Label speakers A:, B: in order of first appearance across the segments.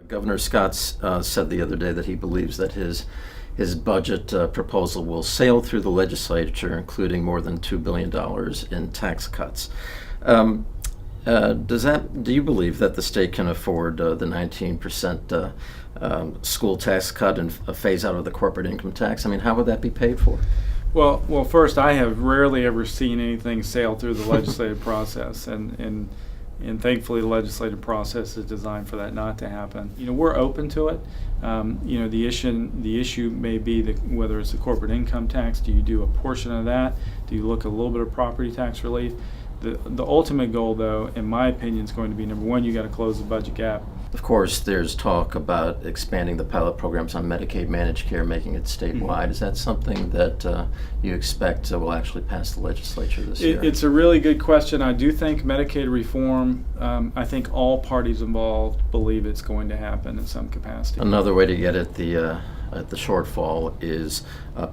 A: Governor Scott said the other day that he believes that his budget proposal will sail through the legislature, including more than $2 billion in tax cuts. Do you believe that the state can afford the 19% school tax cut and a phase out of the corporate income tax? I mean, how would that be paid for?
B: Well, first, I have rarely ever seen anything sail through the legislative process, and thankfully the legislative process is designed for that not to happen. We're open to it. The issue may be whether it's the corporate income tax. Do you do a portion of that? Do you look at a little bit of property tax relief? The ultimate goal, though, in my opinion, is going to be, number one, you got to close the budget gap.
A: Of course, there's talk about expanding the pilot programs on Medicaid managed care, making it statewide. Mm-hmm. Is that something that you expect will actually pass the legislature this year?
B: It's a really good question. I do think Medicaid reform, I think all parties involved believe it's going to happen in some capacity.
A: Another way to get at the shortfall is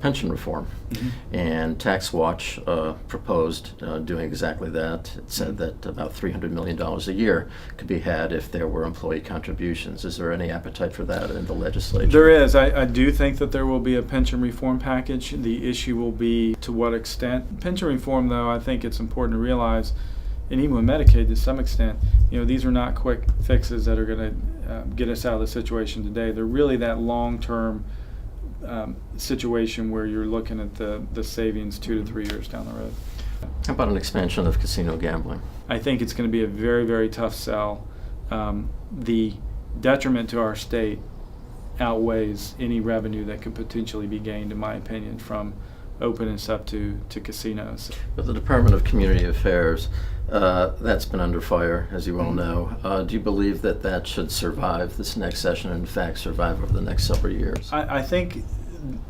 A: pension reform. Mm-hmm. And Tax Watch proposed doing exactly that. It said that about $300 million a year could be had if there were employee contributions. Is there any appetite for that in the legislature?
B: There is. I do think that there will be a pension reform package. The issue will be to what extent. Pension reform, though, I think it's important to realize, and even with Medicaid to some extent, these are not quick fixes that are going to get us out of the situation today. They're really that long-term situation where you're looking at the savings 2 to 3 years down the road.
A: How about an expansion of casino gambling?
B: I think it's going to be a very, very tough sell. The detriment to our state outweighs any revenue that could potentially be gained, in my opinion, from opening us up to casinos.
A: But the Department of Community Affairs, that's been under fire, as you well know. Do you believe that should survive this next session, and in fact survive over the next several years?
B: I think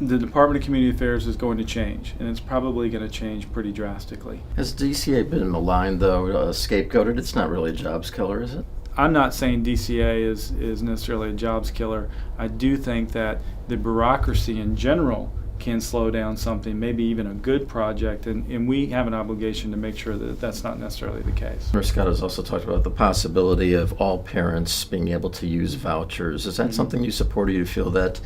B: the Department of Community Affairs is going to change, and it's probably going to change pretty drastically.
A: Has DCA been maligned, though, scapegoated? It's not really a jobs killer, is it?
B: I'm not saying DCA is necessarily a jobs killer. I do think that the bureaucracy in general can slow down something, maybe even a good project, and we have an obligation to make sure that that's not necessarily the case.
A: Governor Scott has also talked about the possibility of all parents being able to use vouchers. Is that something you support, or you feel that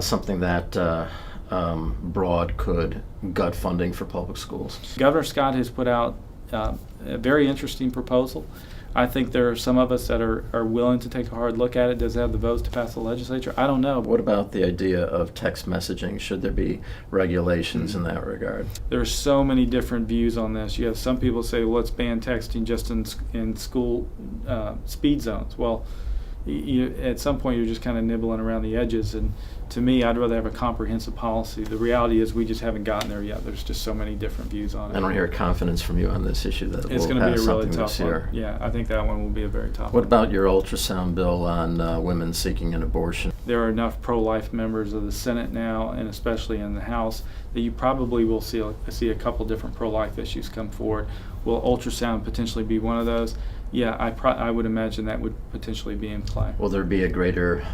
A: something that broad could gut funding for public schools?
B: Governor Scott has put out a very interesting proposal. I think there are some of us that are willing to take a hard look at it. Does it have the votes to pass the legislature? I don't know.
A: What about the idea of text messaging? Should there be regulations in that regard?
B: There are so many different views on this. You have some people say, well, let's ban texting just in school speed zones. Well, at some point you're just kind of nibbling around the edges, and to me, I'd rather have a comprehensive policy. The reality is we just haven't gotten there yet. There's just so many different views on it.
A: I don't hear confidence from you on this issue that
B: it's
A: we'll
B: going to be a really
A: pass
B: tough
A: something this year.
B: one. Yeah, I think that one will be a very tough one.
A: What about your ultrasound bill on women seeking an abortion?
B: There are enough pro-life members of the Senate now, and especially in the House, that you probably will see a couple different pro-life issues come forward. Will ultrasound potentially be one of those? Yeah, I would imagine that would potentially be in play.
A: Will there be a greater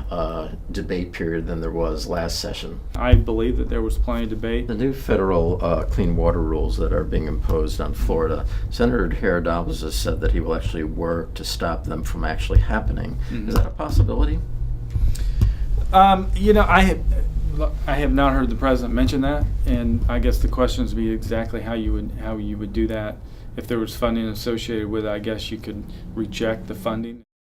A: debate period than there was last session?
B: I believe that there was plenty of debate.
A: The new federal clean water rules that are being imposed on Florida, Senator Harry has said that he will actually work to stop them from actually happening. Mm-hmm. Is that a possibility?
B: I have not heard the president mention that, and I guess the question would be exactly how you would do that. If there was funding associated with it, I guess you could reject the funding.